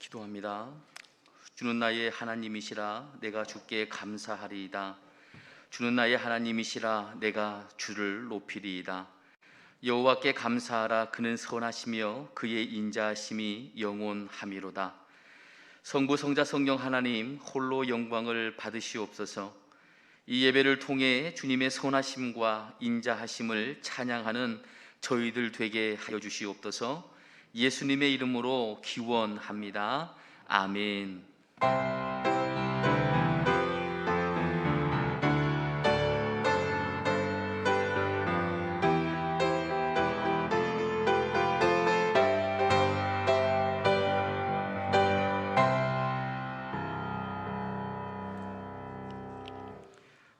기도합니다. 주는 나의 하나님이시라 내가 주께 감사하리이다. 주는 나의 하나님이시라 내가 주를 높이리이다. 여호와께 감사하라. 그는 선하시며 그의 인자하심이 영원하미로다. 성부 성자 성령 하나님 홀로 영광을 받으시옵소서. 이 예배를 통해 주님의 선하심과 인자하심을 찬양하는 저희들 되게 하여 주시옵소서. 예수님의 이름으로 기원합니다. 아멘.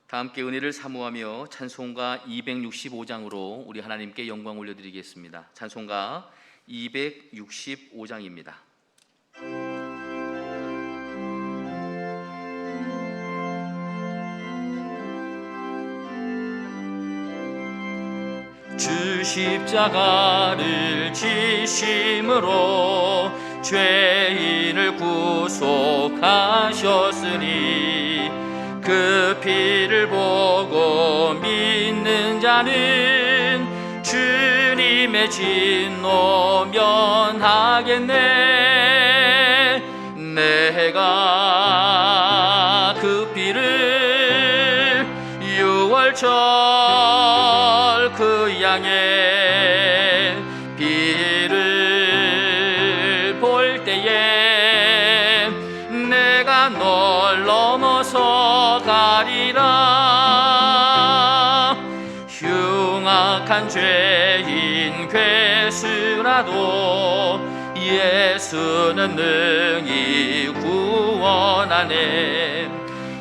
다 함께 은혜를 사모하며 찬송가 265장으로 우리 하나님께 영광 올려드리겠습니다. 찬송가 265장입니다. 주 십자가를 지심으로 죄인을 구속하셨으니 그 피를 보고 믿는 자는 주님의 진노 면하겠네. 내가 그 피를 6월절 그 양의 피를 볼 때에 내가 널 넘어서 가리라. 흉악한 죄인 괴수라도 예수는 능히 구원하네.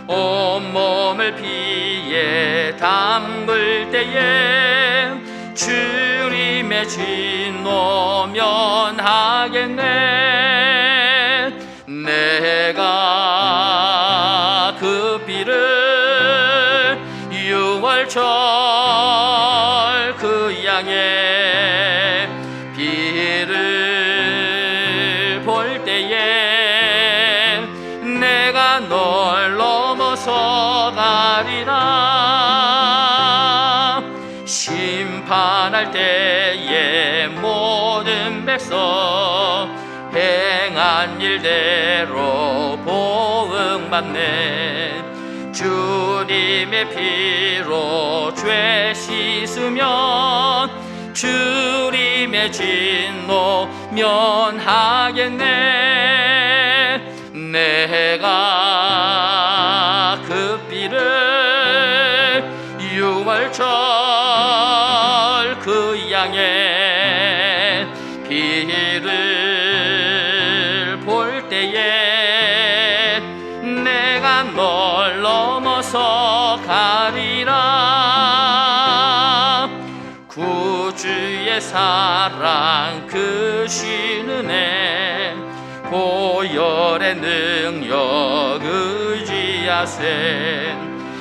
온몸을 피에 담글 때에 주님의 진노 면하겠네. 내가 그 피를 6월절 그 양의 피를 볼 때에 내가 널 넘어서 가리라. 심판할 때에 모든 백성 행한 일대로 보응받네. 주님의 피로 죄 씻으면 주님의 진노 면하겠네. 내가 그 피를 6월절 그 양의 피를 볼 때에 내가 널 넘어서 가리라. 구주의 사랑 크신 은혜 보혈의 능력 의지하세.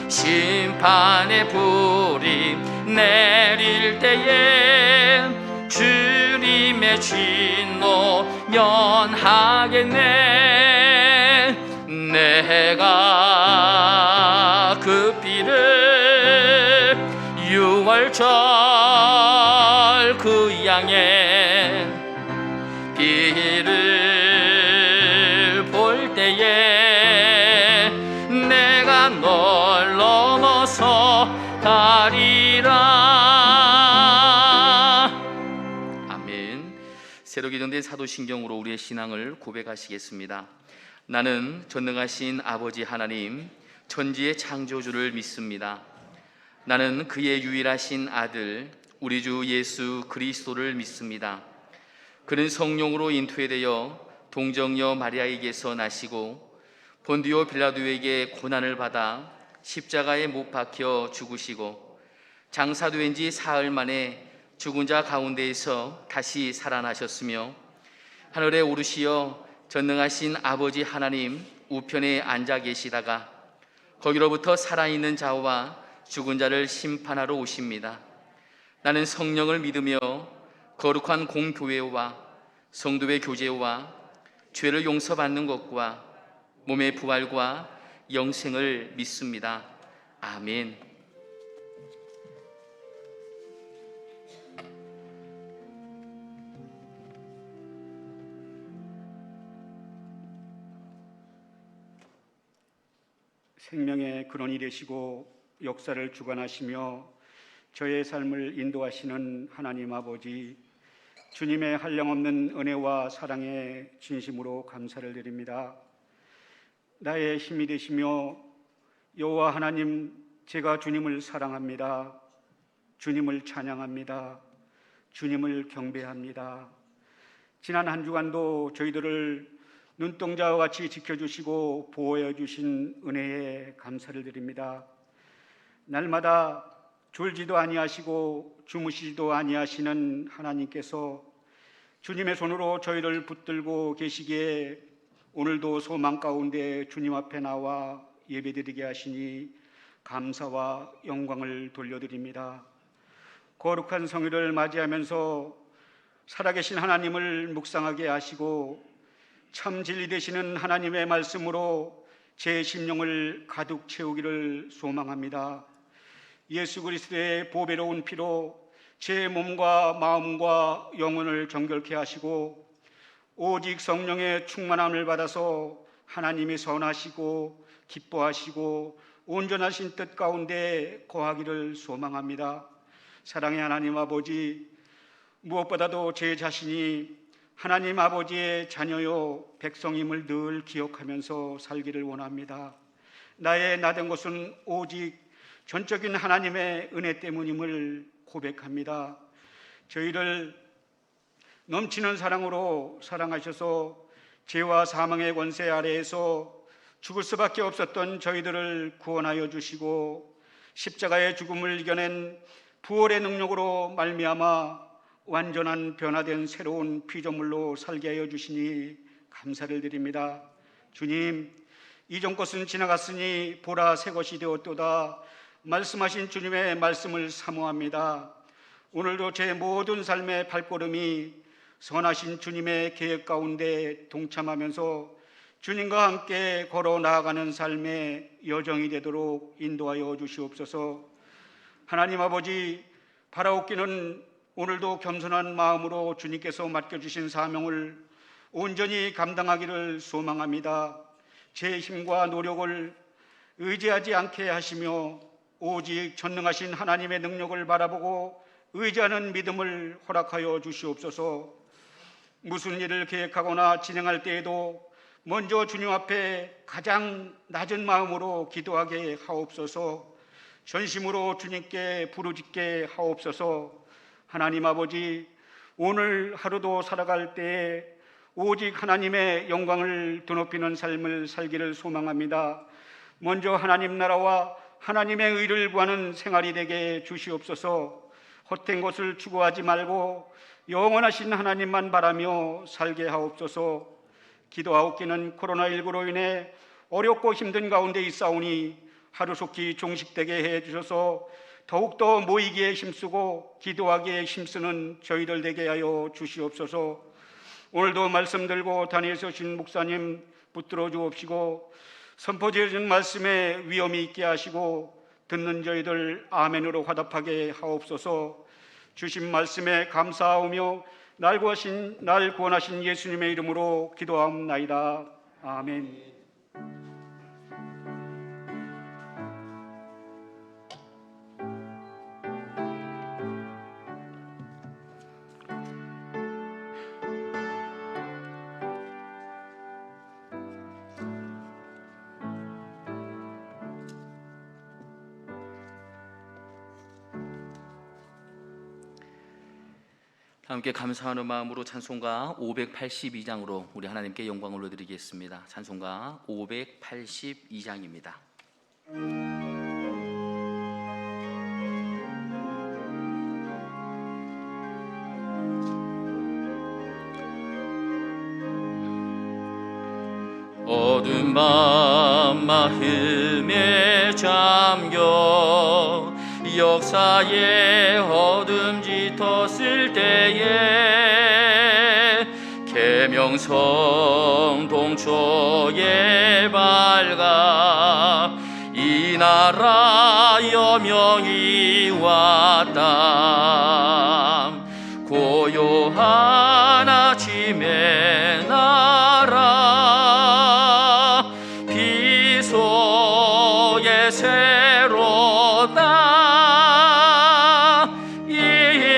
심판의 불이 내릴 때에 주님의 진노 면하겠네. 내가 그 피를 6월절 그 양의 피를 볼 때에 내가 널 넘어서 가리라. 아멘. 새로 개정된 사도신경으로 우리의 신앙을 고백하시겠습니다. 나는 전능하신 아버지 하나님 천지의 창조주를 믿습니다. 나는 그의 유일하신 아들 우리 주 예수 그리스도를 믿습니다. 그는 성령으로 인도되어 동정녀 마리아에게서 나시고 본디오 빌라도에게 고난을 받아 십자가에 못 박혀 죽으시고 장사된 지 사흘 만에 죽은 자 가운데에서 다시 살아나셨으며 하늘에 오르시어 전능하신 아버지 하나님 우편에 앉아 계시다가 거기로부터 살아있는 자와 죽은 자를 심판하러 오십니다. 나는 성령을 믿으며 거룩한 공교회와 성도의 교제와 죄를 용서받는 것과 몸의 부활과 영생을 믿습니다. 아멘. 생명의 근원이 되시고 역사를 주관하시며 저의 삶을 인도하시는 하나님 아버지, 주님의 한량없는 은혜와 사랑에 진심으로 감사를 드립니다. 나의 힘이 되시며 여호와 하나님, 제가 주님을 사랑합니다. 주님을 찬양합니다. 주님을 경배합니다. 지난 한 주간도 저희들을 눈동자와 같이 지켜주시고 보호해 주신 은혜에 감사를 드립니다. 날마다 졸지도 아니하시고 주무시지도 아니하시는 하나님께서 주님의 손으로 저희를 붙들고 계시기에 오늘도 소망 가운데 주님 앞에 나와 예배드리게 하시니 감사와 영광을 돌려드립니다. 거룩한 성일을 맞이하면서 살아계신 하나님을 묵상하게 하시고 참 진리 되시는 하나님의 말씀으로 제 심령을 가득 채우기를 소망합니다. 예수 그리스도의 보배로운 피로 제 몸과 마음과 영혼을 정결케 하시고 오직 성령의 충만함을 받아서 하나님이 선하시고 기뻐하시고 온전하신 뜻 가운데 거하기를 소망합니다. 사랑의 하나님 아버지, 무엇보다도 제 자신이 하나님 아버지의 자녀요 백성임을 늘 기억하면서 살기를 원합니다. 나의 나된 것은 오직 전적인 하나님의 은혜 때문임을 고백합니다. 저희를 넘치는 사랑으로 사랑하셔서 죄와 사망의 권세 아래에서 죽을 수밖에 없었던 저희들을 구원하여 주시고 십자가의 죽음을 이겨낸 부활의 능력으로 말미암아 완전한 변화된 새로운 피조물로 살게 하여 주시니 감사를 드립니다. 주님, 이전 것은 지나갔으니 보라 새 것이 되었도다 말씀하신 주님의 말씀을 사모합니다. 오늘도 제 모든 삶의 발걸음이 선하신 주님의 계획 가운데 동참하면서 주님과 함께 걸어 나아가는 삶의 여정이 되도록 인도하여 주시옵소서. 하나님 아버지, 바라옵기는 오늘도 겸손한 마음으로 주님께서 맡겨주신 사명을 온전히 감당하기를 소망합니다. 제 힘과 노력을 의지하지 않게 하시며 오직 전능하신 하나님의 능력을 바라보고 의지하는 믿음을 허락하여 주시옵소서. 무슨 일을 계획하거나 진행할 때에도 먼저 주님 앞에 가장 낮은 마음으로 기도하게 하옵소서. 전심으로 주님께 부르짖게 하옵소서. 하나님 아버지, 오늘 하루도 살아갈 때에 오직 하나님의 영광을 드높이는 삶을 살기를 소망합니다. 먼저 하나님 나라와 하나님의 의를 구하는 생활이 되게 주시옵소서. 헛된 것을 추구하지 말고 영원하신 하나님만 바라며 살게 하옵소서. 기도하옵기는 코로나19로 인해 어렵고 힘든 가운데 있사오니 하루속히 종식되게 해 주셔서 더욱더 모이기에 힘쓰고 기도하기에 힘쓰는 저희들 되게 하여 주시옵소서. 오늘도 말씀 들고 단위에 서신 목사님 붙들어 주옵시고 선포되어진 말씀에 위엄이 있게 하시고 듣는 저희들 아멘으로 화답하게 하옵소서. 주신 말씀에 감사하오며 날 구원하신 예수님의 이름으로 기도하옵나이다. 아멘. 함께 감사하는 마음으로 찬송가 582장으로 우리 하나님께 영광을 올려드리겠습니다. 찬송가 582장입니다. 어두운 밤 마음에 잠겨 역사의 어둠 짙었을 때에 계명 명성 동초에 밝아 이 나라 여명이 왔다. 고요한 아침의 나라 비 속에 새로다. 이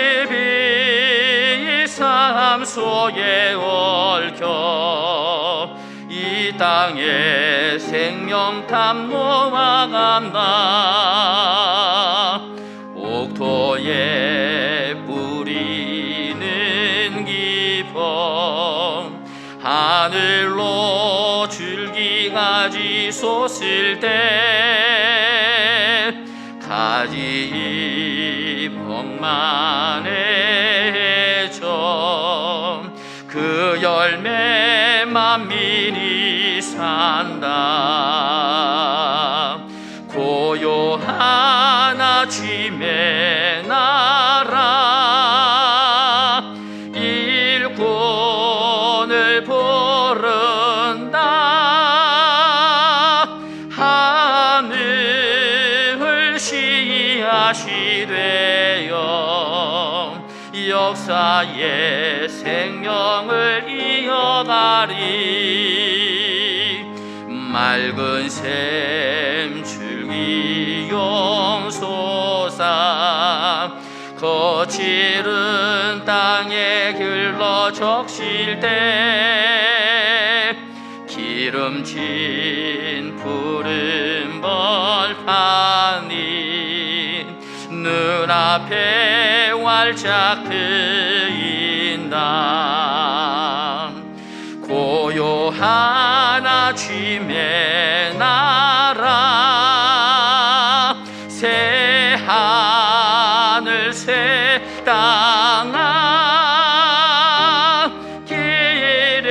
삶 속에 얽혀 이 땅에 생명 탐노아간다. 옥토에 뿌리는 깊어 하늘로 줄기가지 솟을 때 가지 벅만해져 그 열매 만민이 산다. 고요한 아침의 나라 일꾼을 부른다. 하늘 씨앗이 되어 역사의 생명을 이어가리. 맑은 샘 줄기 용솟아 거칠은 땅에 흘러 적실 때 기름진 푸른 벌판이 눈앞에 활짝 트인다. 고요한 아침의 나라 새 하늘 새 땅아 길에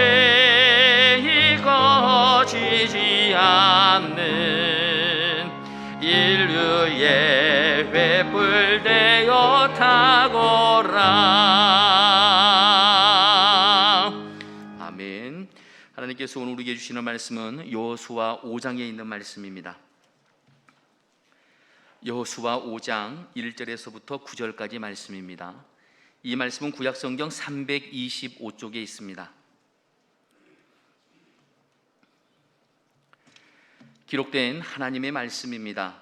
거지지 않는 인류의 횃불 되어 타거라. 아멘. 하나님께서 오늘 우리에게 주시는 말씀은 여호수아 5장에 있는 말씀입니다. 여호수아 5장 1절에서부터 9절까지 말씀입니다. 이 말씀은 구약성경 325쪽에 있습니다. 기록된 하나님의 말씀입니다.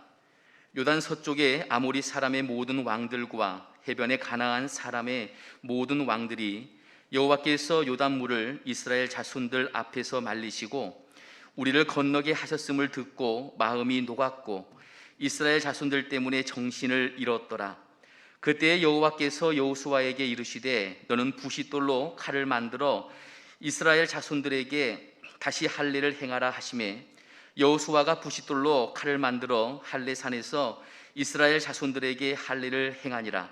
요단 서쪽에 아모리 사람의 모든 왕들과 해변의 가나안 사람의 모든 왕들이 여호와께서 요단물을 이스라엘 자손들 앞에서 말리시고 우리를 건너게 하셨음을 듣고 마음이 녹았고 이스라엘 자손들 때문에 정신을 잃었더라. 그때 여호와께서 여호수아에게 이르시되 너는 부싯돌로 칼을 만들어 이스라엘 자손들에게 다시 할례를 행하라 하시매 여호수아가 부싯돌로 칼을 만들어 할례산에서 이스라엘 자손들에게 할례를 행하니라.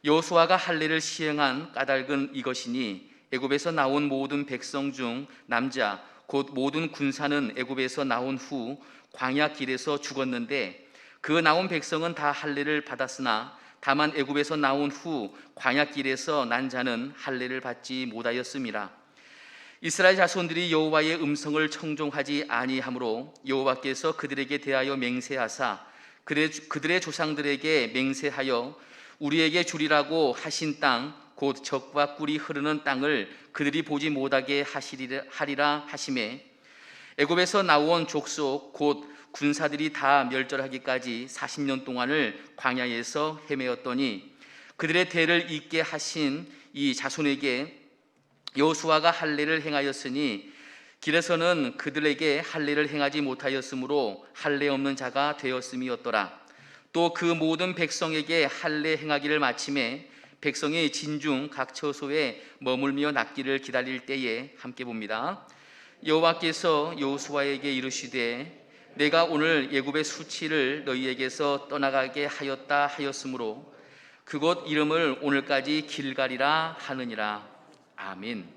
여호수아가 할례를 시행한 까닭은 이것이니 애굽에서 나온 모든 백성 중 남자 곧 모든 군사는 애굽에서 나온 후 광야 길에서 죽었는데 그 나온 백성은 다 할례를 받았으나 다만 애굽에서 나온 후 광야 길에서 난 자는 할례를 받지 못하였음이라. 이스라엘 자손들이 여호와의 음성을 청종하지 아니하므로 여호와께서 그들에게 대하여 맹세하사 그들의 조상들에게 맹세하여 우리에게 주리라고 하신 땅 곧 젖과 꿀이 흐르는 땅을 그들이 보지 못하게 하리라 하시매 애굽에서 나온 족속 곧 군사들이 다 멸절하기까지 40년 동안을 광야에서 헤매었더니 그들의 대를 잇게 하신 이 자손에게 여호수아가 할례를 행하였으니 길에서는 그들에게 할례를 행하지 못하였으므로 할례 없는 자가 되었음이었더라. 또 그 모든 백성에게 할례 행하기를 마침에 백성이 진중 각 처소에 머물며 낫기를 기다릴 때에 함께 봅니다. 여호와께서 여호수아에게 이르시되 내가 오늘 애굽의 수치를 너희에게서 떠나가게 하였다 하였으므로 그곳 이름을 오늘까지 길갈이라 하느니라. 아멘.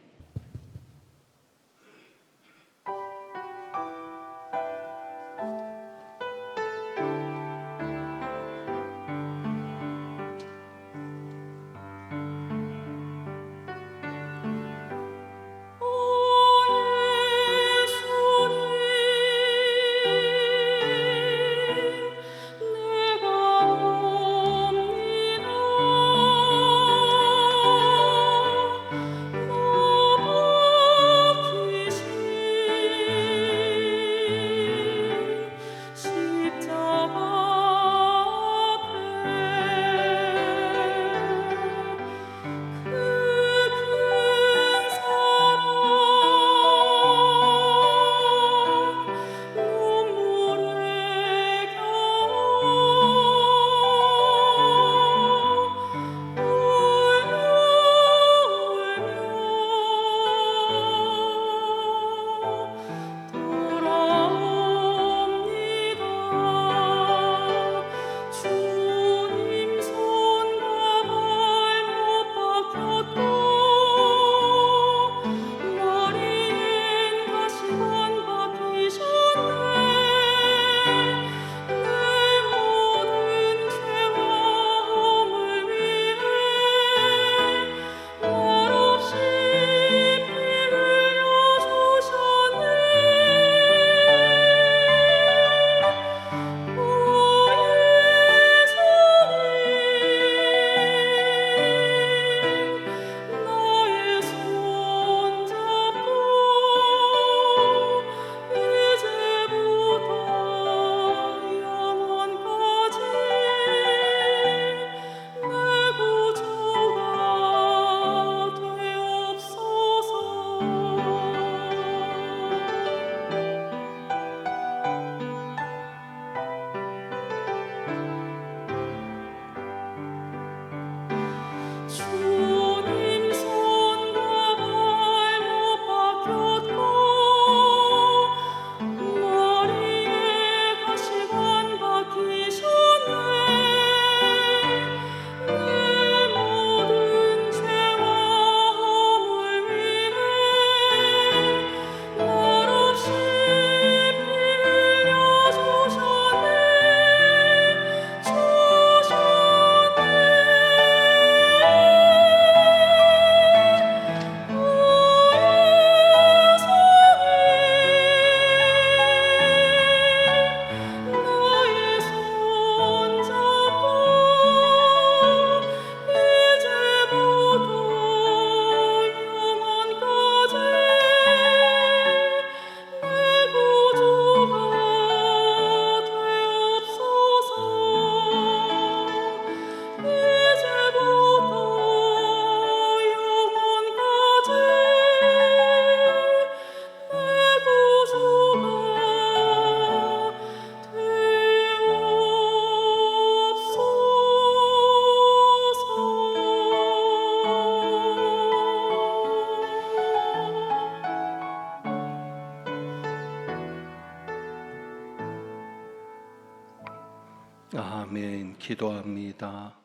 아멘. 기도합니다.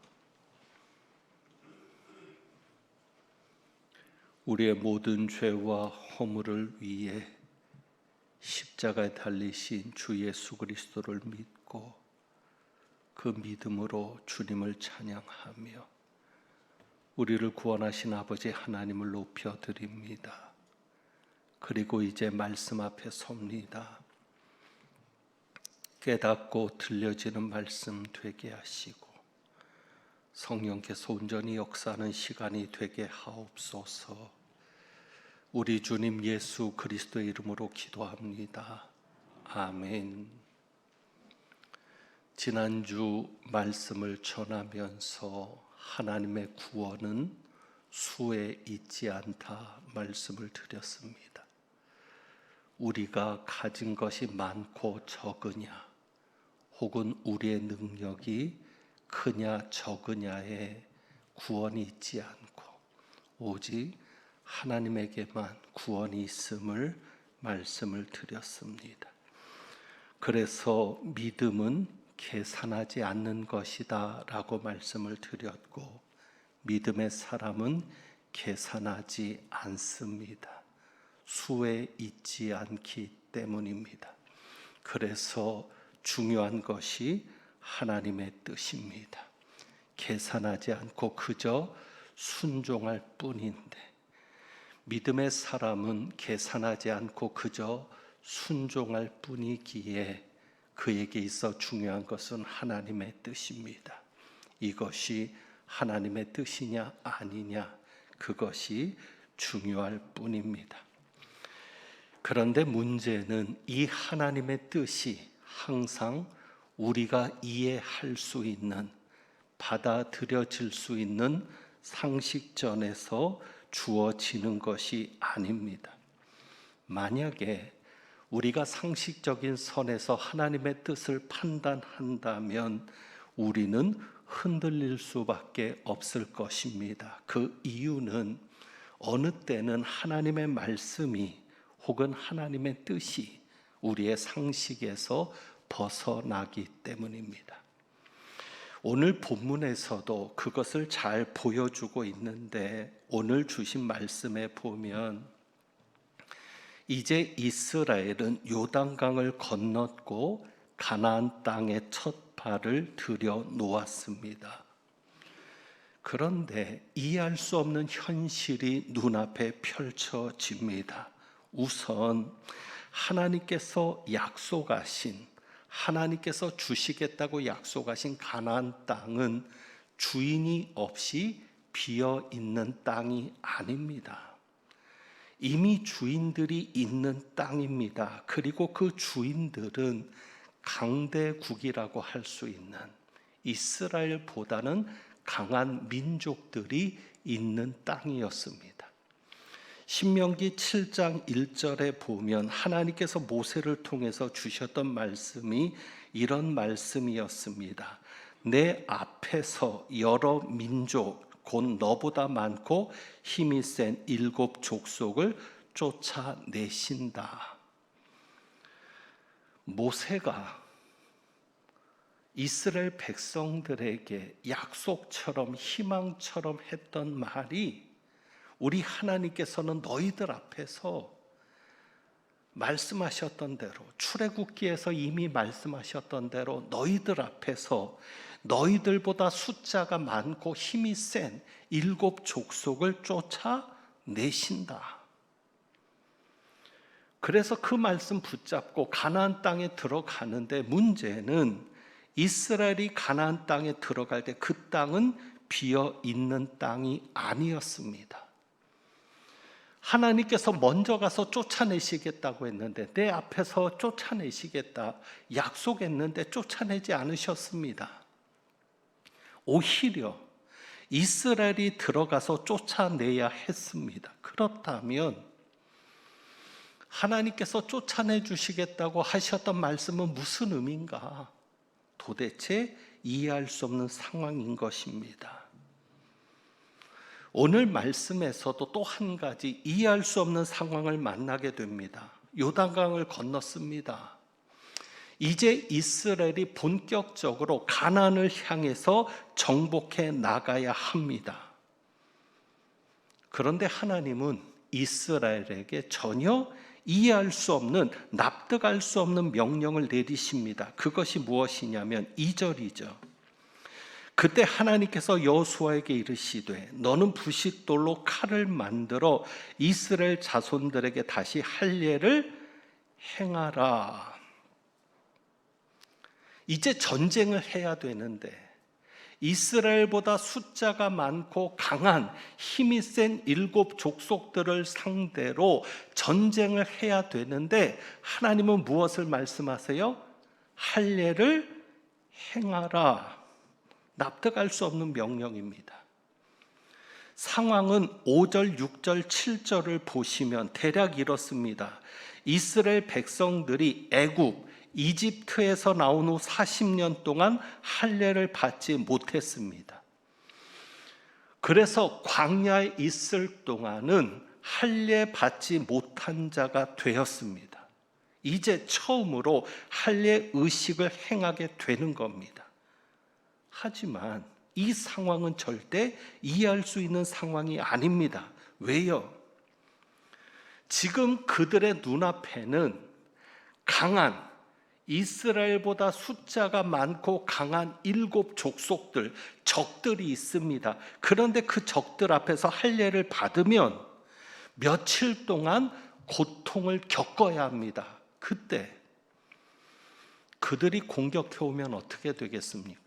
우리의 모든 죄와 허물을 위해 십자가에 달리신 주 예수 그리스도를 믿고 그 믿음으로 주님을 찬양하며 우리를 구원하신 아버지 하나님을 높여 드립니다. 그리고 이제 말씀 앞에 섭니다. 깨닫고 들려지는 말씀 되게 하시고 성령께서 온전히 역사하는 시간이 되게 하옵소서. 우리 주님 예수 그리스도의 이름으로 기도합니다. 아멘. 지난주 말씀을 전하면서 하나님의 구원은 수에 있지 않다 말씀을 드렸습니다. 우리가 가진 것이 많고 적으냐, 혹은 우리의 능력이 크냐 적으냐에 구원이 있지 않고 오직 하나님에게만 구원이 있음을 말씀을 드렸습니다. 그래서 믿음은 계산하지 않는 것이다 라고 말씀을 드렸고, 믿음의 사람은 계산하지 않습니다. 수에 있지 않기 때문입니다. 그래서 중요한 것이 하나님의 뜻입니다. 계산하지 않고 그저 순종할 뿐인데, 믿음의 사람은 계산하지 않고 그저 순종할 뿐이기에 그에게 있어 중요한 것은 하나님의 뜻입니다. 이것이 하나님의 뜻이냐 아니냐, 그것이 중요할 뿐입니다. 그런데 문제는 이 하나님의 뜻이 항상 우리가 이해할 수 있는, 받아들여질 수 있는 상식전에서 주어지는 것이 아닙니다. 만약에 우리가 상식적인 선에서 하나님의 뜻을 판단한다면 우리는 흔들릴 수밖에 없을 것입니다. 그 이유는 어느 때는 하나님의 말씀이 혹은 하나님의 뜻이 우리의 상식에서 벗어나기 때문입니다. 오늘 본문에서도 그것을 잘 보여주고 있는데, 오늘 주신 말씀에 보면 이제 이스라엘은 요단강을 건넜고 가나안 땅에 첫 발을 들여 놓았습니다. 그런데 이해할 수 없는 현실이 눈앞에 펼쳐집니다. 우선 하나님께서 약속하신, 하나님께서 주시겠다고 약속하신 가나안 땅은 주인이 없이 비어 있는 땅이 아닙니다. 이미 주인들이 있는 땅입니다. 그리고 그 주인들은 강대국이라고 할 수 있는, 이스라엘보다는 강한 민족들이 있는 땅이었습니다. 신명기 7장 1절에 보면 하나님께서 모세를 통해서 주셨던 말씀이 이런 말씀이었습니다. 내 앞에서 여러 민족, 곧 너보다 많고 힘이 센 7 족속을 쫓아내신다. 모세가 이스라엘 백성들에게 약속처럼 희망처럼 했던 말이, 우리 하나님께서는 너희들 앞에서 말씀하셨던 대로, 출애굽기에서 이미 말씀하셨던 대로 너희들 앞에서 너희들보다 숫자가 많고 힘이 센 7 족속을 쫓아내신다. 그래서 그 말씀 붙잡고 가나안 땅에 들어가는데, 문제는 이스라엘이 가나안 땅에 들어갈 때 그 땅은 비어 있는 땅이 아니었습니다. 하나님께서 먼저 가서 쫓아내시겠다고 했는데, 내 앞에서 쫓아내시겠다 약속했는데 쫓아내지 않으셨습니다. 오히려 이스라엘이 들어가서 쫓아내야 했습니다. 그렇다면 하나님께서 쫓아내 주시겠다고 하셨던 말씀은 무슨 의미인가? 도대체 이해할 수 없는 상황인 것입니다. 오늘 말씀에서도 또 한 가지 이해할 수 없는 상황을 만나게 됩니다. 요단강을 건넜습니다. 이제 이스라엘이 본격적으로 가나안을 향해서 정복해 나가야 합니다. 그런데 하나님은 이스라엘에게 전혀 이해할 수 없는, 납득할 수 없는 명령을 내리십니다. 그것이 무엇이냐면 2절이죠. 그때 하나님께서 여호수아에게 이르시되 너는 부싯돌로 칼을 만들어 이스라엘 자손들에게 다시 할례를 행하라. 이제 전쟁을 해야 되는데 이스라엘보다 숫자가 많고 강한 힘이 센 7 족속들을 상대로 전쟁을 해야 되는데 하나님은 무엇을 말씀하세요? 할례를 행하라. 납득할 수 없는 명령입니다. 상황은 5절, 6절, 7절을 보시면 대략 이렇습니다. 이스라엘 백성들이 애굽, 이집트에서 나온 후 40년 동안 할례를 받지 못했습니다. 그래서 광야에 있을 동안은 할례 받지 못한 자가 되었습니다. 이제 처음으로 할례 의식을 행하게 되는 겁니다. 하지만 이 상황은 절대 이해할 수 있는 상황이 아닙니다. 왜요? 지금 그들의 눈앞에는 강한, 이스라엘보다 숫자가 많고 강한 7 족속들, 적들이 있습니다. 그런데 그 적들 앞에서 할례를 받으면 며칠 동안 고통을 겪어야 합니다. 그때 그들이 공격해 오면 어떻게 되겠습니까?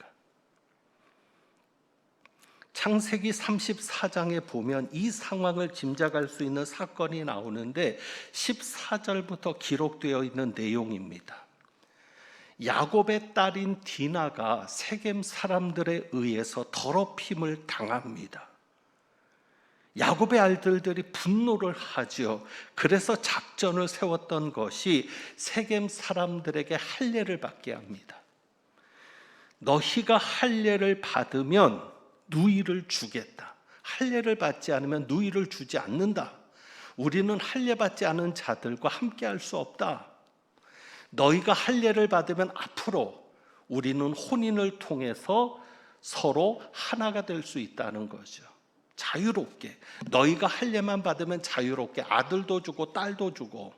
창세기 34장에 보면 이 상황을 짐작할 수 있는 사건이 나오는데 14절부터 기록되어 있는 내용입니다. 야곱의 딸인 디나가 세겜 사람들에 의해서 더럽힘을 당합니다. 야곱의 아들들이 분노를 하죠. 그래서 작전을 세웠던 것이 세겜 사람들에게 할례를 받게 합니다. 너희가 할례를 받으면 누이를 주겠다. 할례를 받지 않으면 누이를 주지 않는다. 우리는 할례 받지 않은 자들과 함께할 수 없다. 너희가 할례를 받으면 앞으로 우리는 혼인을 통해서 서로 하나가 될 수 있다는 거죠. 자유롭게. 너희가 할례만 받으면 자유롭게 아들도 주고 딸도 주고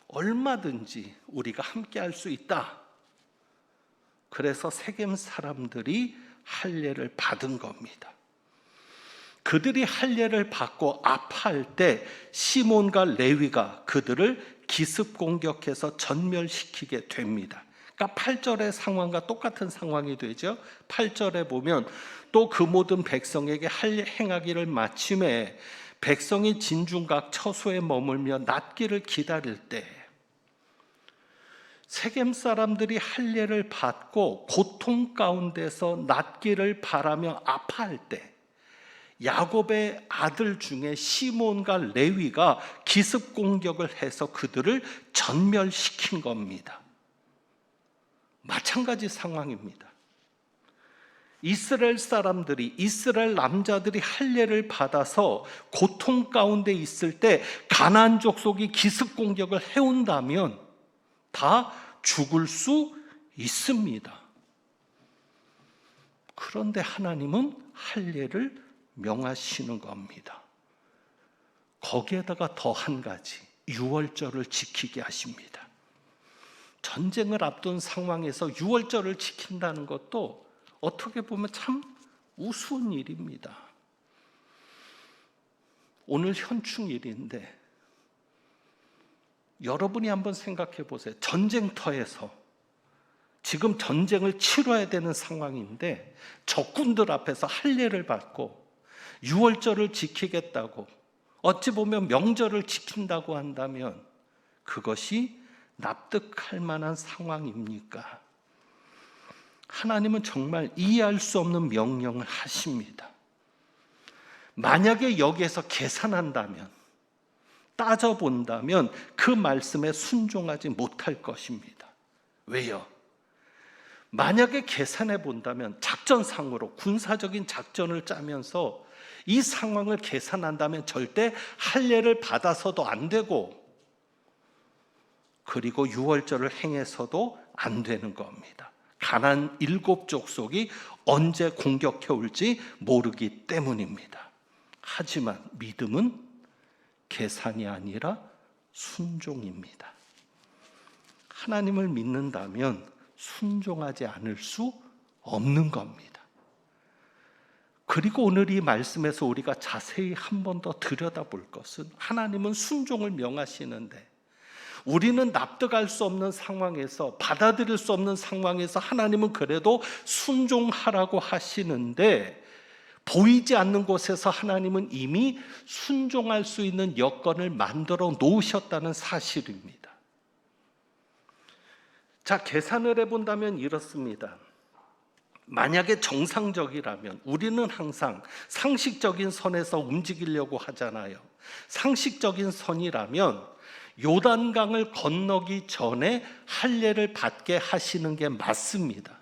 얼마든지 우리가 함께할 수 있다. 그래서 세겜 사람들이 할례를 받은 겁니다. 그들이 할례를 받고 아파할 때 시몬과 레위가 그들을 기습 공격해서 전멸시키게 됩니다. 그러니까 8절의 상황과 똑같은 상황이 되죠. 8절에 보면 또 그 모든 백성에게 할례 행하기를 마침에 백성이 진중각 처소에 머물며 낫기를 기다릴 때 세겜 사람들이 할례를 받고 고통 가운데서 낫기를 바라며 아파할 때 야곱의 아들 중에 시몬과 레위가 기습 공격을 해서 그들을 전멸시킨 겁니다. 마찬가지 상황입니다. 이스라엘 사람들이, 이스라엘 남자들이 할례를 받아서 고통 가운데 있을 때 가나안 족속이 기습 공격을 해온다면 다 죽을 수 있습니다. 그런데 하나님은 할례를 명하시는 겁니다. 거기에다가 더 한 가지, 유월절을 지키게 하십니다. 전쟁을 앞둔 상황에서 유월절을 지킨다는 것도 어떻게 보면 참 우스운 일입니다. 오늘 현충일인데 여러분이 한번 생각해 보세요. 전쟁터에서 지금 전쟁을 치러야 되는 상황인데 적군들 앞에서 할례를 받고 유월절을 지키겠다고, 어찌 보면 명절을 지킨다고 한다면 그것이 납득할 만한 상황입니까? 하나님은 정말 이해할 수 없는 명령을 하십니다. 만약에 여기에서 계산한다면, 따져본다면 그 말씀에 순종하지 못할 것입니다. 왜요? 만약에 계산해 본다면 작전상으로 군사적인 작전을 짜면서 이 상황을 계산한다면 절대 할례를 받아서도 안 되고, 그리고 유월절을 행해서도 안 되는 겁니다. 가나안 7 족속이 언제 공격해 올지 모르기 때문입니다. 하지만 믿음은 계산이 아니라 순종입니다. 하나님을 믿는다면 순종하지 않을 수 없는 겁니다. 그리고 오늘 이 말씀에서 우리가 자세히 한 번 더 들여다볼 것은, 하나님은 순종을 명하시는데 우리는 납득할 수 없는 상황에서, 받아들일 수 없는 상황에서 하나님은 그래도 순종하라고 하시는데, 보이지 않는 곳에서 하나님은 이미 순종할 수 있는 여건을 만들어 놓으셨다는 사실입니다. 자, 계산을 해본다면 이렇습니다. 만약에 정상적이라면, 우리는 항상 상식적인 선에서 움직이려고 하잖아요. 상식적인 선이라면 요단강을 건너기 전에 할례를 받게 하시는 게 맞습니다.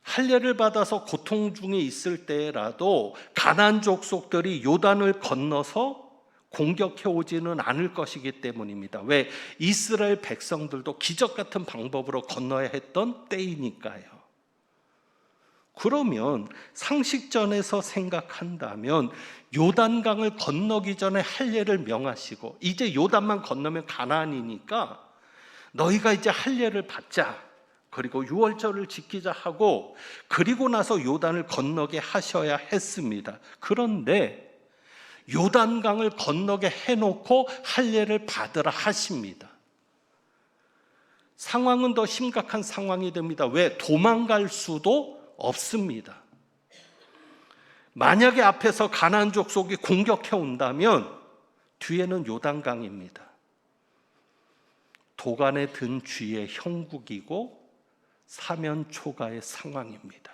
할례를 받아서 고통 중에 있을 때라도 가나안 족속들이 요단을 건너서 공격해 오지는 않을 것이기 때문입니다. 왜? 이스라엘 백성들도 기적 같은 방법으로 건너야 했던 때이니까요. 그러면 상식전에서 생각한다면 요단강을 건너기 전에 할례를 명하시고, 이제 요단만 건너면 가나안이니까 너희가 이제 할례를 받자, 그리고 유월절을 지키자 하고, 그리고 나서 요단을 건너게 하셔야 했습니다. 그런데 요단강을 건너게 해놓고 할례를 받으라 하십니다. 상황은 더 심각한 상황이 됩니다. 왜? 도망갈 수도 없습니다. 만약에 앞에서 가나안 족속이 공격해 온다면 뒤에는 요단강입니다. 도간에 든 쥐의 형국이고 사면 초가의 상황입니다.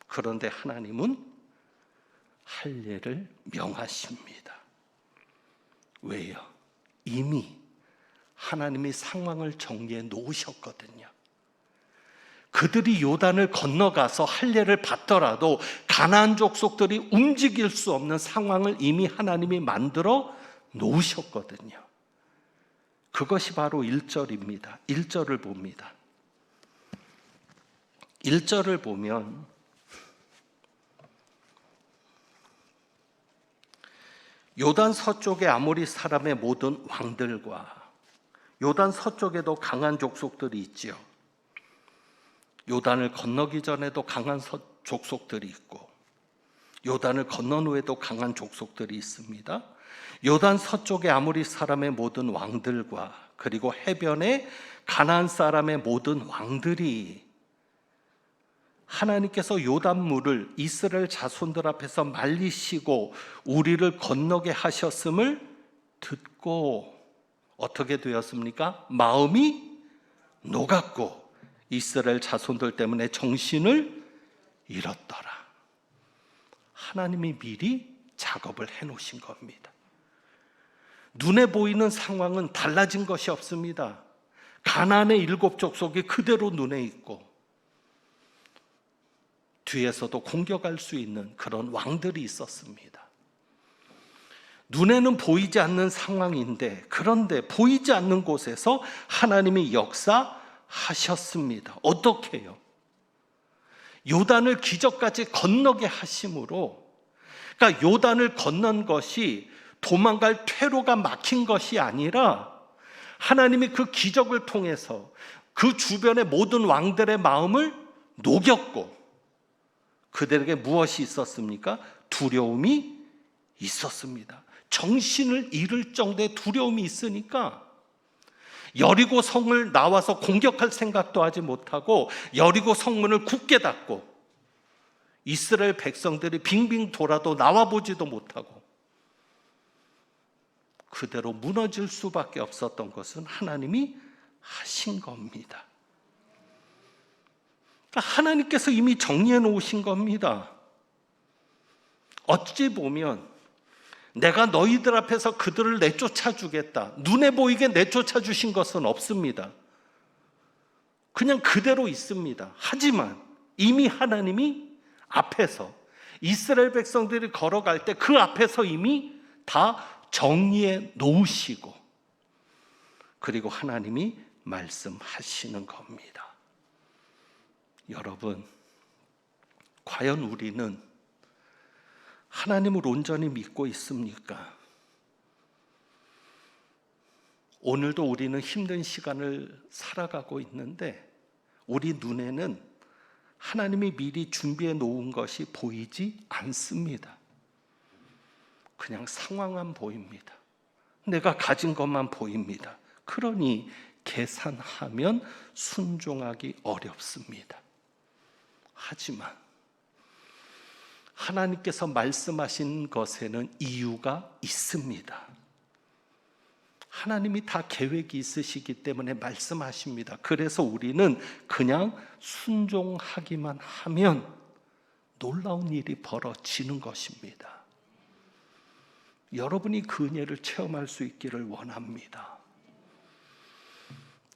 그런데 하나님은 할례를 명하십니다. 왜요? 이미 하나님이 상황을 정리해 놓으셨거든요. 그들이 요단을 건너가서 할례를 받더라도 가나안 족속들이 움직일 수 없는 상황을 이미 하나님이 만들어 놓으셨거든요. 그것이 바로 1절입니다. 1절을 봅니다. 1절을 보면 요단 서쪽의 아모리 사람의 모든 왕들과, 요단 서쪽에도 강한 족속들이 있지요. 요단을 건너기 전에도 강한 족속들이 있고, 요단을 건넌 후에도 강한 족속들이 있습니다. 요단 서쪽의 아모리 사람의 모든 왕들과, 그리고 해변의 가나안 사람의 모든 왕들이 하나님께서 요단물을 이스라엘 자손들 앞에서 말리시고 우리를 건너게 하셨음을 듣고 어떻게 되었습니까? 마음이 녹았고 이스라엘 자손들 때문에 정신을 잃었더라. 하나님이 미리 작업을 해놓으신 겁니다. 눈에 보이는 상황은 달라진 것이 없습니다. 가나안의 7 족속이 그대로 눈에 있고, 뒤에서도 공격할 수 있는 그런 왕들이 있었습니다. 눈에는 보이지 않는 상황인데, 그런데 보이지 않는 곳에서 하나님이 역사하셨습니다. 어떻게 해요? 요단을 기적까지 건너게 하심으로, 그러니까 요단을 건넌 것이 도망갈 퇴로가 막힌 것이 아니라 하나님이 그 기적을 통해서 그 주변의 모든 왕들의 마음을 녹였고, 그들에게 무엇이 있었습니까? 두려움이 있었습니다. 정신을 잃을 정도의 두려움이 있으니까 여리고 성을 나와서 공격할 생각도 하지 못하고 여리고 성문을 굳게 닫고 이스라엘 백성들이 빙빙 돌아도 나와보지도 못하고 그대로 무너질 수밖에 없었던 것은 하나님이 하신 겁니다. 하나님께서 이미 정리해 놓으신 겁니다. 어찌 보면 내가 너희들 앞에서 그들을 내쫓아 주겠다, 눈에 보이게 내쫓아 주신 것은 없습니다. 그냥 그대로 있습니다. 하지만 이미 하나님이 앞에서 이스라엘 백성들이 걸어갈 때 그 앞에서 이미 다 정리해 놓으시고 그리고 하나님이 말씀하시는 겁니다. 여러분, 과연 우리는 하나님을 온전히 믿고 있습니까? 오늘도 우리는 힘든 시간을 살아가고 있는데 우리 눈에는 하나님이 미리 준비해 놓은 것이 보이지 않습니다. 그냥 상황만 보입니다. 내가 가진 것만 보입니다. 그러니 계산하면 순종하기 어렵습니다. 하지만 하나님께서 말씀하신 것에는 이유가 있습니다. 하나님이 다 계획이 있으시기 때문에 말씀하십니다. 그래서 우리는 그냥 순종하기만 하면 놀라운 일이 벌어지는 것입니다. 여러분이 그 은혜를 체험할 수 있기를 원합니다.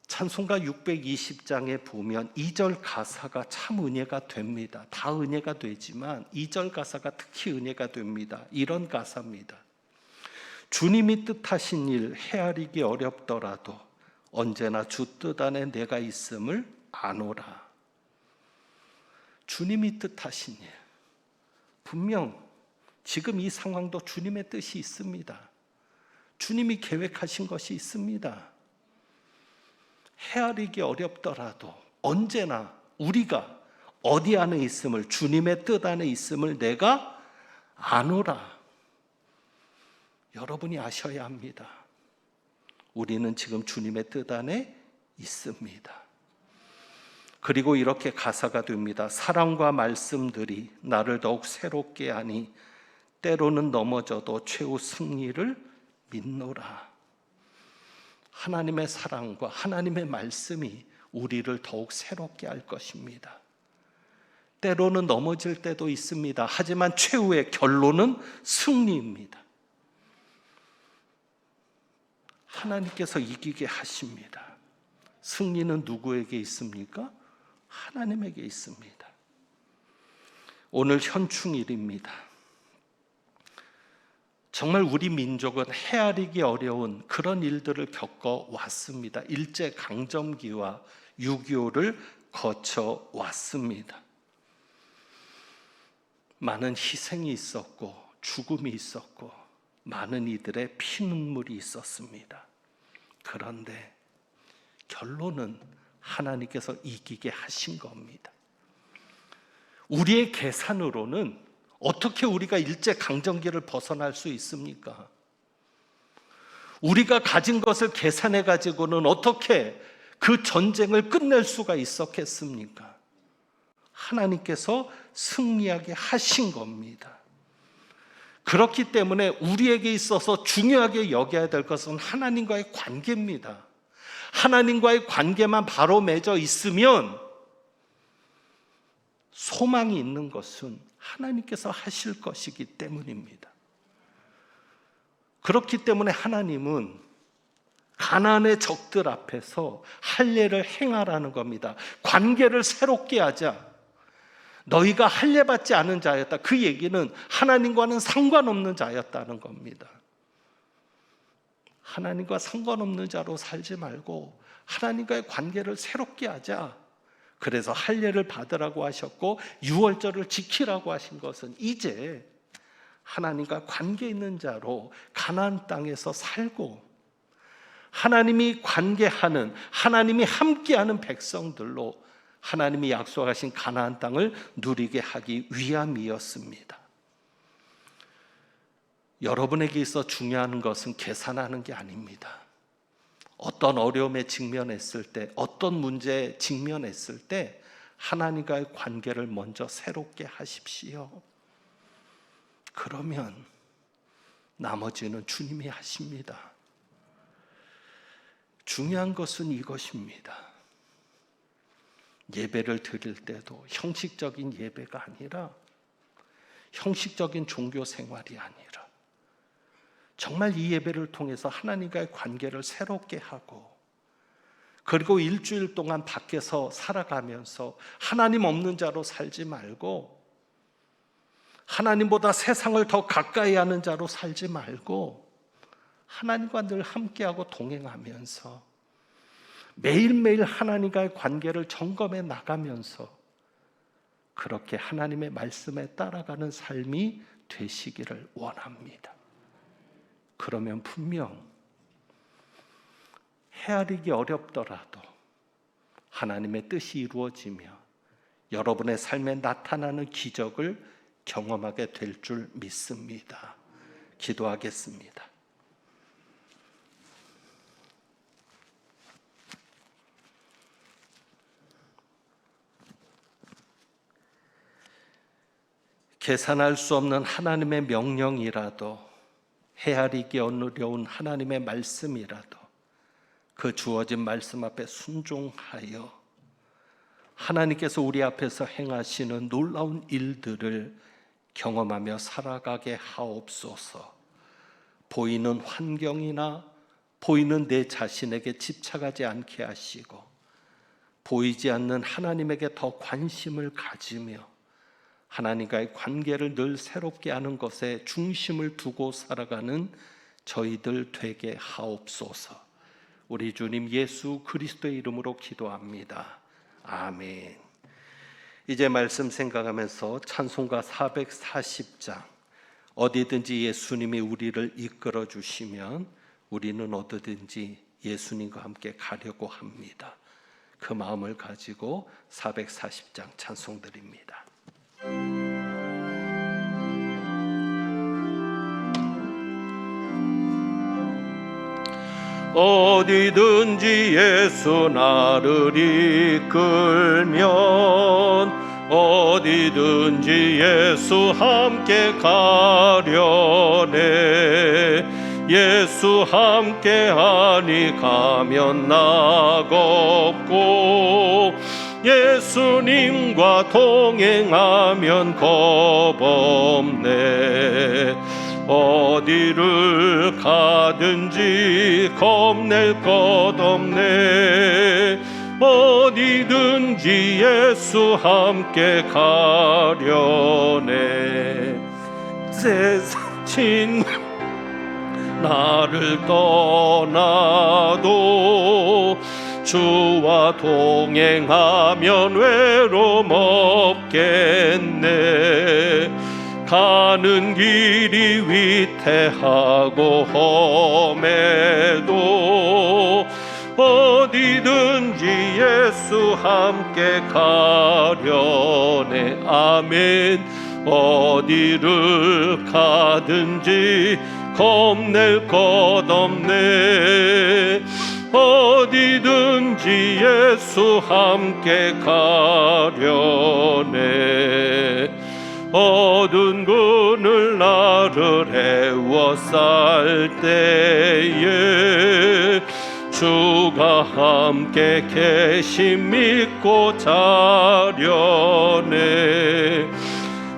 찬송가 620장에 보면 2절 가사가 참 은혜가 됩니다. 다 은혜가 되지만 2절 가사가 특히 은혜가 됩니다. 이런 가사입니다. 주님이 뜻하신 일 헤아리기 어렵더라도 언제나 주 뜻 안에 내가 있음을 아노라. 주님이 뜻하신 일, 분명 지금 이 상황도 주님의 뜻이 있습니다. 주님이 계획하신 것이 있습니다. 헤아리기 어렵더라도 언제나 우리가 어디 안에 있음을, 주님의 뜻 안에 있음을 내가 아노라. 여러분이 아셔야 합니다. 우리는 지금 주님의 뜻 안에 있습니다. 그리고 이렇게 가사가 됩니다. 사랑과 말씀들이 나를 더욱 새롭게 하니 때로는 넘어져도 최후 승리를 믿노라. 하나님의 사랑과 하나님의 말씀이 우리를 더욱 새롭게 할 것입니다. 때로는 넘어질 때도 있습니다. 하지만 최후의 결론은 승리입니다. 하나님께서 이기게 하십니다. 승리는 누구에게 있습니까? 하나님에게 있습니다. 오늘 현충일입니다. 정말 우리 민족은 헤아리기 어려운 그런 일들을 겪어왔습니다. 일제강점기와 6.25를 거쳐왔습니다. 많은 희생이 있었고 죽음이 있었고 많은 이들의 피눈물이 있었습니다. 그런데 결론은 하나님께서 이기게 하신 겁니다. 우리의 계산으로는 어떻게 우리가 일제강점기를 벗어날 수 있습니까? 우리가 가진 것을 계산해 가지고는 어떻게 그 전쟁을 끝낼 수가 있었겠습니까? 하나님께서 승리하게 하신 겁니다. 그렇기 때문에 우리에게 있어서 중요하게 여겨야 될 것은 하나님과의 관계입니다. 하나님과의 관계만 바로 맺어 있으면 소망이 있는 것은 하나님께서 하실 것이기 때문입니다. 그렇기 때문에 하나님은 가나안의 적들 앞에서 할례를 행하라는 겁니다. 관계를 새롭게 하자. 너희가 할례 받지 않은 자였다. 그 얘기는 하나님과는 상관없는 자였다는 겁니다. 하나님과 상관없는 자로 살지 말고 하나님과의 관계를 새롭게 하자. 그래서 할례를 받으라고 하셨고 유월절을 지키라고 하신 것은 이제 하나님과 관계 있는 자로 가나안 땅에서 살고 하나님이 관계하는, 하나님이 함께하는 백성들로 하나님이 약속하신 가나안 땅을 누리게 하기 위함이었습니다. 여러분에게 있어 중요한 것은 계산하는 게 아닙니다. 어떤 어려움에 직면했을 때, 어떤 문제에 직면했을 때 하나님과의 관계를 먼저 새롭게 하십시오. 그러면 나머지는 주님이 하십니다. 중요한 것은 이것입니다. 예배를 드릴 때도 형식적인 예배가 아니라 형식적인 종교 생활이 아니라 정말 이 예배를 통해서 하나님과의 관계를 새롭게 하고 그리고 일주일 동안 밖에서 살아가면서 하나님 없는 자로 살지 말고 하나님보다 세상을 더 가까이 하는 자로 살지 말고 하나님과 늘 함께하고 동행하면서 매일매일 하나님과의 관계를 점검해 나가면서 그렇게 하나님의 말씀에 따라가는 삶이 되시기를 원합니다. 그러면 분명 헤아리기 어렵더라도 하나님의 뜻이 이루어지며 여러분의 삶에 나타나는 기적을 경험하게 될 줄 믿습니다. 기도하겠습니다. 계산할 수 없는 하나님의 명령이라도, 헤아리기 어려운 하나님의 말씀이라도 그 주어진 말씀 앞에 순종하여 하나님께서 우리 앞에서 행하시는 놀라운 일들을 경험하며 살아가게 하옵소서. 보이는 환경이나 보이는 내 자신에게 집착하지 않게 하시고 보이지 않는 하나님에게 더 관심을 가지며 하나님과의 관계를 늘 새롭게 하는 것에 중심을 두고 살아가는 저희들 되게 하옵소서. 우리 주님 예수 그리스도의 이름으로 기도합니다. 아멘. 이제 말씀 생각하면서 찬송가 440장, 어디든지 예수님이 우리를 이끌어 주시면 우리는 어디든지 예수님과 함께 가려고 합니다. 그 마음을 가지고 440장 찬송 드립니다. 어디든지 예수 나를 이끌면 어디든지 예수 함께 가려네. 예수 함께하니 가면 낙없고 예수님과 동행하면 겁없네. 어디를 가든지 겁낼 것 없네. 어디든지 예수 함께 가려네. 세상 나를 떠나도 주와 동행하면 외로움 없겠네. 가는 길이 위태하고 험해도 어디든지 예수 함께 가려네. 아멘. 어디를 가든지 겁낼 것 없네. 어디든지 예수 함께 가려네. 어두운 그늘 나를 애워쌀 때에 주가 함께 계심 믿고 자려네.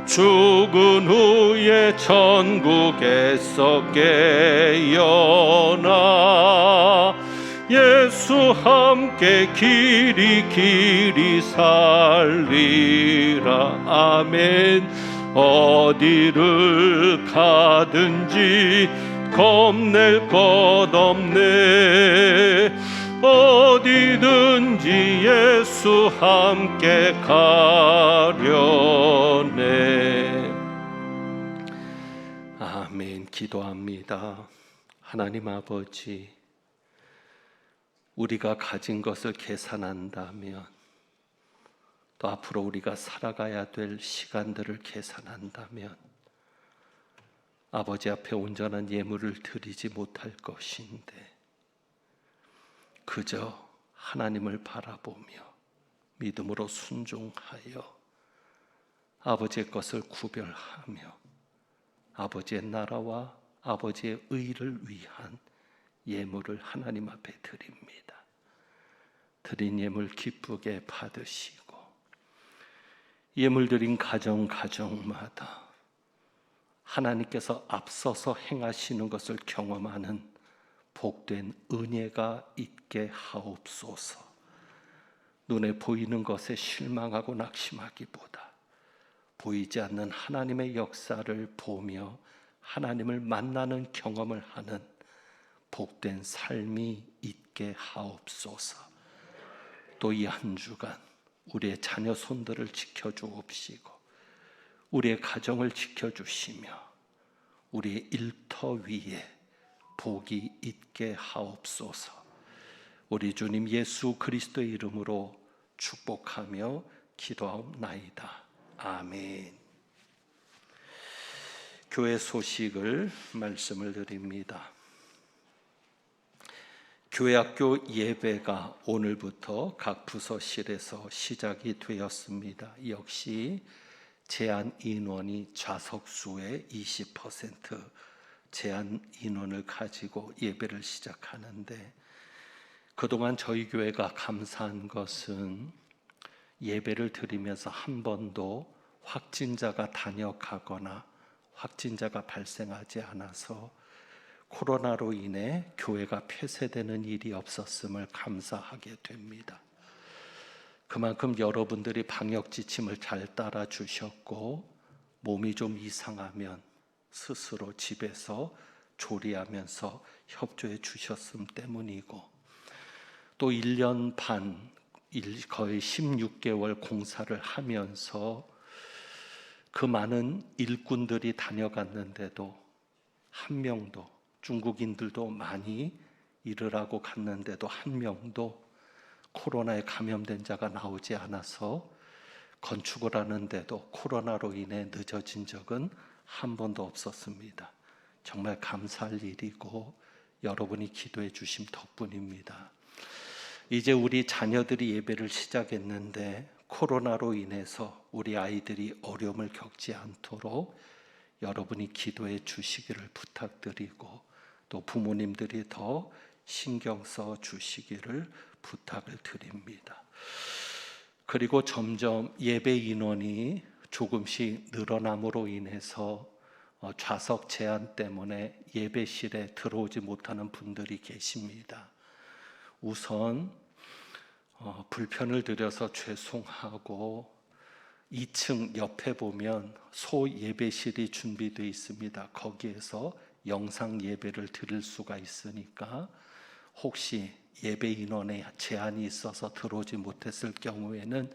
죽은 후에 천국에서 깨어나 예수 함께 길이 살리라. 아멘. 어디를 가든지 겁낼 것 없네. 어디든지 예수 함께 가려네. 아멘. 기도합니다. 하나님 아버지, 우리가 가진 것을 계산한다면, 또 앞으로 우리가 살아가야 될 시간들을 계산한다면 아버지 앞에 온전한 예물을 드리지 못할 것인데, 그저 하나님을 바라보며 믿음으로 순종하여 아버지의 것을 구별하며 아버지의 나라와 아버지의 의를 위한 예물을 하나님 앞에 드립니다. 드린 예물 기쁘게 받으시고 예물 드린 가정마다 하나님께서 앞서서 행하시는 것을 경험하는 복된 은혜가 있게 하옵소서. 눈에 보이는 것에 실망하고 낙심하기보다 보이지 않는 하나님의 역사를 보며 하나님을 만나는 경험을 하는 복된 삶이 있게 하옵소서. 또 이 한 주간 우리의 자녀 손들을 지켜주옵시고 우리의 가정을 지켜주시며 우리의 일터 위에 복이 있게 하옵소서. 우리 주님 예수 그리스도의 이름으로 축복하며 기도하옵나이다. 아멘. 교회 소식을 말씀을 드립니다. 교회학교 예배가 오늘부터 각 부서실에서 시작이 되었습니다. 역시 제한 인원이 좌석수의 20% 제한 인원을 가지고 예배를 시작하는데, 그동안 저희 교회가 감사한 것은 예배를 드리면서 한 번도 확진자가 다녀가거나 확진자가 발생하지 않아서 코로나로 인해 교회가 폐쇄되는 일이 없었음을 감사하게 됩니다. 그만큼 여러분들이 방역 지침을 잘 따라 주셨고, 몸이 좀 이상하면 스스로 집에서 조리하면서 협조해 주셨음 때문이고, 또 1년 반 거의 16개월 공사를 하면서 그 많은 일꾼들이 다녀갔는데도 한 명도, 중국인들도 많이 일을 하고 갔는데도 한 명도 코로나에 감염된 자가 나오지 않아서 건축을 하는데도 코로나로 인해 늦어진 적은 한 번도 없었습니다. 정말 감사할 일이고 여러분이 기도해 주심 덕분입니다. 이제 우리 자녀들이 예배를 시작했는데 코로나로 인해서 우리 아이들이 어려움을 겪지 않도록 여러분이 기도해 주시기를 부탁드리고, 또 부모님들이 더 신경 써 주시기를 부탁을 드립니다. 그리고 점점 예배 인원이 조금씩 늘어남으로 인해서 좌석 제한 때문에 예배실에 들어오지 못하는 분들이 계십니다. 우선 불편을 드려서 죄송하고, 2층 옆에 보면 소 예배실이 준비되어 있습니다. 거기에서 영상 예배를 드릴 수가 있으니까 혹시 예배 인원에 제한이 있어서 들어오지 못했을 경우에는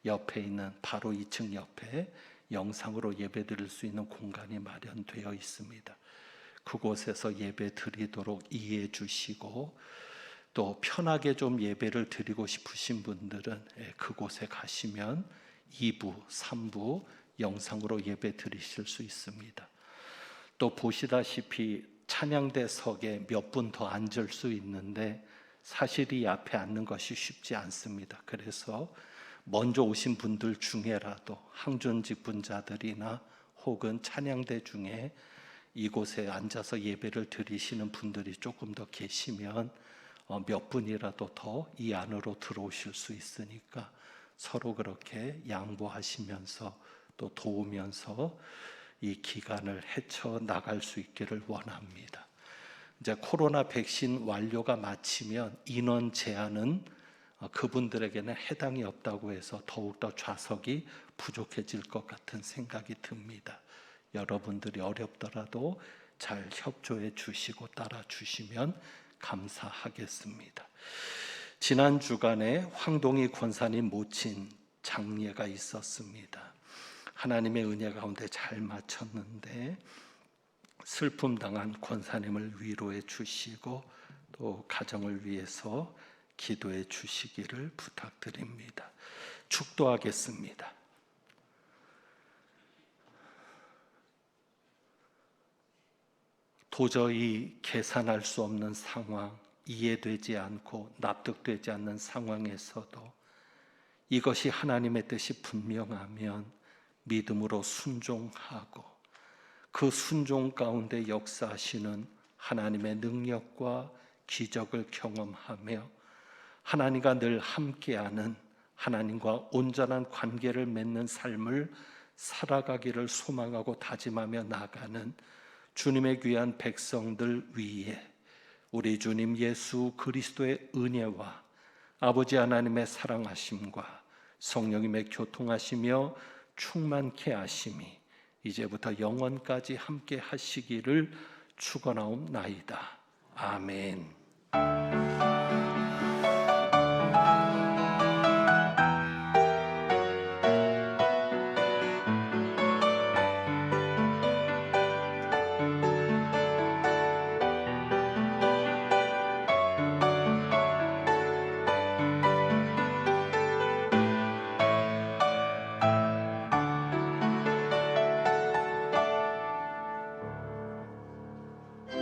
옆에 있는 바로 2층 옆에 영상으로 예배 드릴 수 있는 공간이 마련되어 있습니다. 그곳에서 예배 드리도록 이해해 주시고, 또 편하게 좀 예배를 드리고 싶으신 분들은 그곳에 가시면 2부, 3부 영상으로 예배 드리실 수 있습니다. 또 보시다시피 찬양대석에 몇 분 더 앉을 수 있는데 사실 이 앞에 앉는 것이 쉽지 않습니다. 그래서 먼저 오신 분들 중에라도 항존직 분자들이나 혹은 찬양대 중에 이곳에 앉아서 예배를 드리시는 분들이 조금 더 계시면 몇 분이라도 더 이 안으로 들어오실 수 있으니까 서로 그렇게 양보하시면서 또 도우면서 이 기간을 헤쳐 나갈 수 있기를 원합니다. 이제 코로나 백신 완료가 마치면 인원 제한은 그분들에게는 해당이 없다고 해서 더욱더 좌석이 부족해질 것 같은 생각이 듭니다. 여러분들이 어렵더라도 잘 협조해 주시고 따라 주시면 감사하겠습니다. 지난 주간에 황동희 권사님 모친 장례가 있었습니다. 하나님의 은혜 가운데 잘 마쳤는데 슬픔 당한 권사님을 위로해 주시고 또 가정을 위해서 기도해 주시기를 부탁드립니다. 축도하겠습니다. 도저히 계산할 수 없는 상황, 이해되지 않고 납득되지 않는 상황에서도 이것이 하나님의 뜻이 분명하면 믿음으로 순종하고 그 순종 가운데 역사하시는 하나님의 능력과 기적을 경험하며 하나님과 늘 함께하는 하나님과 온전한 관계를 맺는 삶을 살아가기를 소망하고 다짐하며 나가는 주님의 귀한 백성들 위에 우리 주님 예수 그리스도의 은혜와 아버지 하나님의 사랑하심과 성령님의 교통하시며 충만케 하심이 이제부터 영원까지 함께 하시기를 축원하옵나이다. 아멘.